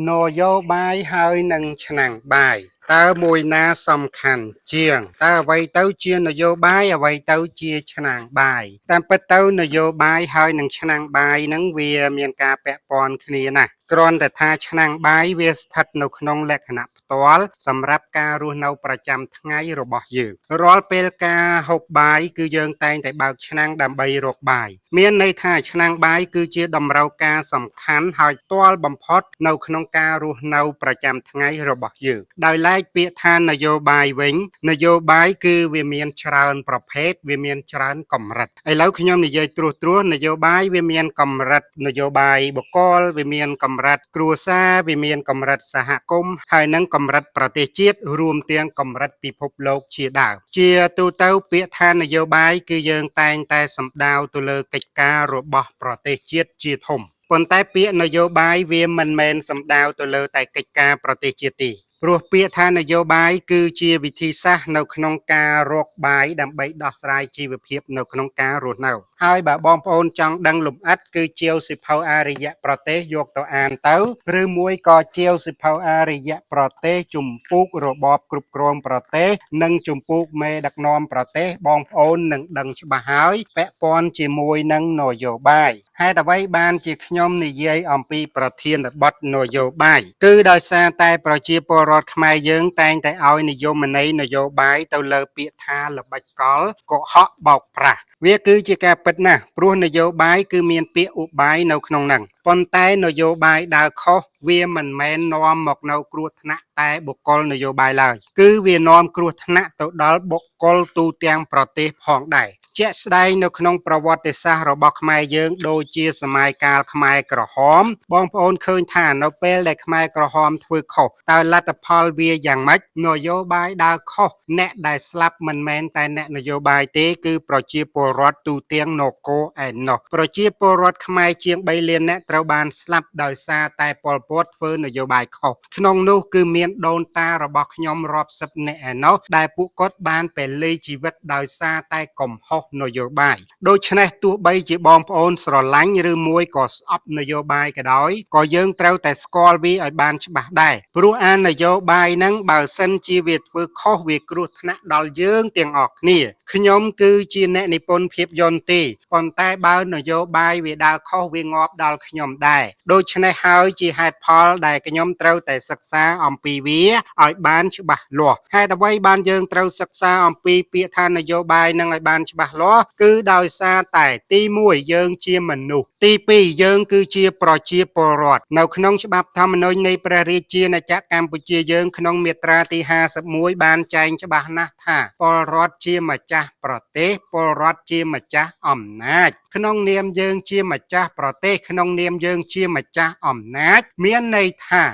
នយោបាយហើយនឹងឆ្នាំងបាយតើមួយណាសំខាន់ជាងតើអ្វីទៅជានយោបាយអ្វីទៅជាឆ្នាំងបាយតាមពិតទៅនយោបាយហើយនឹងឆ្នាំងបាយហ្នឹងវាមានការពាក់ព័ន្ធគ្នាណាស់គ្រាន់តែថាឆ្នាំងបាយវាស្ថិតនៅក្នុងលក្ខណៈផ្ទាល់សម្រាប់ការរស់នៅប្រចាំថ្ងៃរបស់យើងរាល់ពេលការហូបបាយគឺយើងតែងតែបើកឆ្នាំងដើម្បីរកបាយមានន័យថាឆ្នាំងបាយគឺជាតម្រូវការសំខាន់ហើយផ្ទាល់បំផុតនៅក្នុងការរស់នៅប្រចាំថ្ងៃរបស់យើងដោយឡែកពាក្យថានយោបាយវិញនយោបាយគឺវាមានច្រើនប្រភេទវាមានច្រើនកម្រិតឥឡូវខ្ញុំនិយាយត្រួសនយោបាយវាមានកម្រិតនយោបាយបុគ្គលវាមានកម្រិតគ្រួសារវាមានកម្រិតសហគមន៍ហើយនិងកម្រិតប្រទេសជាតិរួមទាំងកម្រិតពិភពលោកជាដើមជាទូទៅពាក្យថានយោបាយគឺយើងតែងតែសំដៅទៅលើកិច្ចការរបស់ប្រទេសជាតិជាធំប៉ុន្តែពាក្យនយោបាយវាមិនមែនសំដៅទៅលើតែកិច្ចការប្រទេសជាតិទេព្រោះពាក្យថានយោបាយគឺជាវិធីសាស្ត្រនៅក្នុងការរកបាយដើម្បីដោះស្រាយជីវភាពនៅក្នុងការរស់នៅហើយបើបងប្អូនចង់ដឹងលម្អិតគឺជាវសិភៅអរិយប្រទេសយកទៅអានទៅឬមួយក៏ជាវសិភៅអរិយប្រទេសជំពូករបបគ្រប់គ្រងប្រទេសនិងជំពូកមេដឹកនាំប្រទេសបងប្អូននឹងដឹងច្បាស់ហើយពាក់ព័ន្ធជាមួយនឹងនយោបាយហេតុអ្វីបានជាខ្ញុំនិយាយអំពីប្រធានបទនយោបាយគឺដោយសារតែប្រជាពលរដ្ឋខ្មែរយើងតែងតែឲ្យនិយមន័យនយោបាយទៅលើពាក្យថាល្បិចកលកុហកបោកប្រាស់វាគឺជាការពិតណាស់ព្រោះនយោបាយគឺមានពាក្យឧបាយនៅក្នុងហ្នឹងប៉ុន្តែនយោបាយដើរខុសវាមិនមែននាំមកនៅគ្រោះថ្នាក់តែបុគ្គលនយោបាយឡើយគឺវានាំគ្រោះថ្នាក់ទៅដល់បុគ្គលទូទាំងប្រទេសផងដែរជាក់ស្ដែងនៅក្នុងប្រវត្តិសាស្ត្ររបស់ខ្មែរយើងដូចជាសម័យកាលខ្មែរក្រហមបងប្អូនឃើញថានៅពេលដែលខ្មែរក្រហមធ្វើខុសតើលទ្ធផលវាយ៉ាងម៉េចនយោបាយដើរខុសអ្នកដែលស្លាប់មិនមែនតែអ្នកនយោបាយទេគឺប្រជាពលរដ្ឋទូទាំងនគរឯណោះប្រជាពលរដ្ឋខ្មែរជាង3លានអ្នកត្រូវបានស្លាប់ដោយសារតែប៉ុលពតធ្វើនយោបាយខុសក្នុងនោះគឺមានដូនតារបស់ខ្ញុំរាប់សិបអ្នកឯណោះដែលពួកគាត់បានពលីជីវិតដោយសារតែកំហុសនយោបាយដូច្នេះទោះបីជាបងប្អូនស្រឡាញ់ឬមួយក៏ស្អប់នយោបាយក៏ដោយក៏យើងត្រូវតែស្គាល់វាឲ្យបានច្បាស់ដែរព្រោះអានយោបាយហ្នឹងបើសិនជាវាធ្វើខុសវាគ្រោះថ្នាក់ដល់យើងទាំងអស់គ្នាខ្ញុំគឺជាអ្នកនិពន្ធភាពយន្តទេប៉ុន្តែបើនយោបាយវាដើរខុសវាងាប់ដល់ខ្ញុំដែរដូច្នេះហើយជាហេតុផលដែលខ្ញុំត្រូវតែសិក្សាអំពីវាឲ្យបានច្បាស់លាស់ហេតុអ្វីបានយើងត្រូវសិក្សាអំពីពាក្យថានយោបាយនឹងឲ្យបានច្បាស់លាស់គឺដោយសារតែទី1យើងជាមនុស្សទី2យើងគឺជាប្រជាពលរដ្ឋនៅក្នុងច្បាប់ធម្មនុញ្ញនៃព្រះរាជាណាចក្រកម្ពុជាយើងក្នុងមាត្រាទី51បានចែងច្បាស់ណាស់ថាពលរដ្ឋជាម្ចាស់ប្រទេសពលរដ្ឋជាម្ចាស់អំណាចក្នុងនាមយើងជាម្ចាស់ប្រទេសក្នុងនាមយើងជាម្ចាស់អំណាចមានន័យថា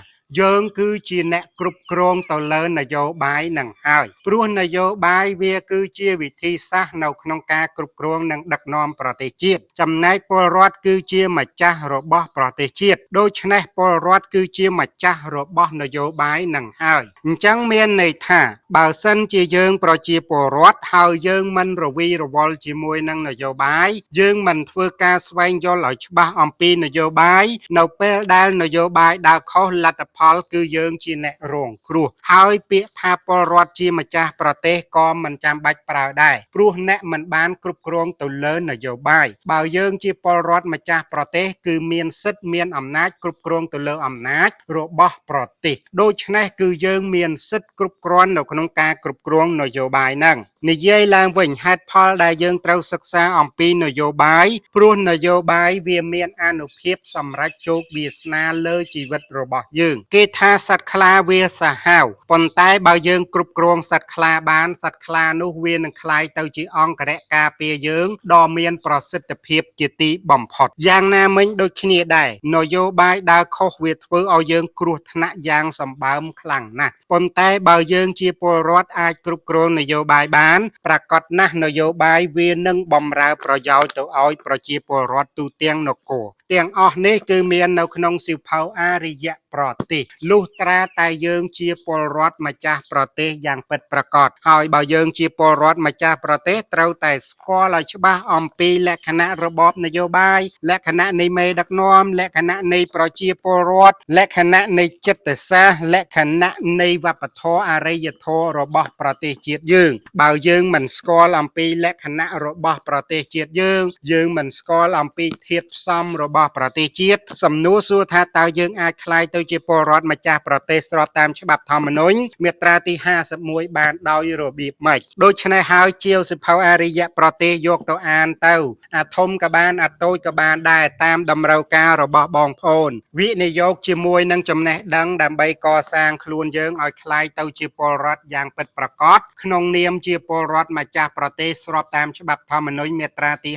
យើងគឺជាអ្នកគ្រប់គ្រងទៅលើនយោបាយនឹងហើយព្រោះនយោបាយវាគឺជាវិធីសាស្ត្រនៅក្នុងការគ្រប់គ្រងនិងដឹកនាំប្រទេសជាតិចំណែកពលរដ្ឋគឺជាម្ចាស់របស់ប្រទេសជាតិដូច្នេះពលរដ្ឋគឺជាម្ចាស់របស់នយោបាយនឹងហើយអញ្ចឹងមានន័យថាបើសិនជាយើងប្រជាពលរដ្ឋហើយយើងមិនរវីរវល់ជាមួយនឹងនយោបាយយើងមិនធ្វើការស្វែងយល់ឲ្យច្បាស់អំពីនយោបាយនៅពេលដែលនយោបាយដើរខុសលទ្ធផលគឺយើងជាអ្នករងគ្រោះហើយពាក្យថាពលរដ្ឋជាម្ចាស់ប្រទេសក៏មិនចាំបាច់ប្រើដែរព្រោះអ្នកមិនបានគ្រប់គ្រងទៅលើនយោបាយបើយើងជាពលរដ្ឋម្ចាស់ប្រទេសគឺមានសិទ្ធិមានអំណាចគ្រប់គ្រងទៅលើអំណាចរបស់ប្រទេសដូច្នេះគឺយើងមានសិទ្ធិគ្រប់គ្រាន់នៅក្នុងការគ្រប់គ្រងនយោបាយហ្នឹងនិយាយឡើងវិញហេតុផលដែលយើងត្រូវសិក្សាអំពីនយោបាយព្រោះនយោបាយវាមានអានុភាពសម្រាប់ជោគវាសនាលើជីវិតរបស់យើងគេថាសត្វខ្លាវាសាហាវប៉ុន្តែបើយើងគ្រប់គ្រងសត្វខ្លាបានសត្វខ្លានោះវានឹងក្លាយទៅជាអង្គរៈការពារយើងដ៏មានប្រសិទ្ធភាពជាទីបំផុតយ៉ាងណាមិញដូចគ្នាដែរនយោបាយដើរខុសវាធ្វើឲ្យយើងគ្រោះថ្នាក់យ៉ាងសម្បើមខ្លាំងណាស់ប៉ុន្តែបើយើងជាពលរដ្ឋអាចគ្រប់គ្រងនយោបាយបានប្រកាសណាស់នយោបាយវានឹងបម្រើប្រយោជន៍ទៅឲ្យប្រជាពលរដ្ឋទូទាំងនគរទាំងអស់នេះគឺមាននៅក្នុងសៀវភៅអរិយប្រ ទេសលុះត្រាតែយើងជាពលរដ្ឋម្ចាស់ប្រទេសយ៉ាងពិតប្រាកដហើយបើយើងជាពលរដ្ឋម្ចាស់ប្រទេសត្រូវតែស្គាល់ឲ្យច្បាស់អំពីលក្ខណៈរបបនយោបាយលក្ខណៈនៃមេដឹកនាំលក្ខណៈនៃប្រជាពលរដ្ឋលក្ខណៈនៃចិត្តសាស្ត្រលក្ខណៈនៃវប្បធម៌អរិយធម៌របស់ប្រទេសជាតិយើងបើយើងមិនស្គាល់អំពីលក្ខណៈរបស់ប្រទេសជាតិយើងមិនស្គាល់អំពីធាតុផ្សំរបស់ប្រទេសជាតិសំណួរសួរថាតើយើងអាចក្លាយទៅជាពលរដ្ឋម្ចាស់ប្រទេសស្របតាមច្បាប់ធម្មនុញ្ញមាត្រាទី51បានដោយរបៀបម៉េចដូច្នេះហើយជាវសិភៅអរិយប្រទេសយកទៅអានទៅអាធំក៏បានអាតូចក៏បានដែរតាមតម្រូវការរបស់បងប្អូនវិនិយោគជាមួយនឹងចំណេះដឹងដើម្បីកសាងខ្លួនយើងឲ្យក្លាយទៅជាពលរដ្ឋយ៉ាងពិតប្រាកដក្នុងនាមជាពលរដ្ឋម្ចាស់ប្រទេសស្របតាមច្បាប់ធម្មនុញ្ញមាត្រាទី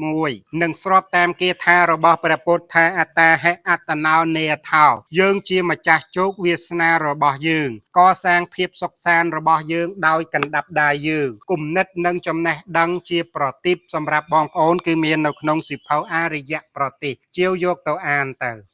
51និងស្របតាមគាថារបស់ព្រះពុទ្ធថាអត្តាហេអត្តនោនេថោយើងជាម្ចាស់ជោគវាសនារបស់យើងកសាងភាពសុខសាន្តរបស់យើងដោយកណ្ដាប់ដៃយើងគំនិតនិងចំណេះដឹងជាប្រទីបសម្រាប់បងប្អូនគឺមាននៅក្នុងសៀវភៅអរិយប្រទេសជាវយកទៅអានទៅ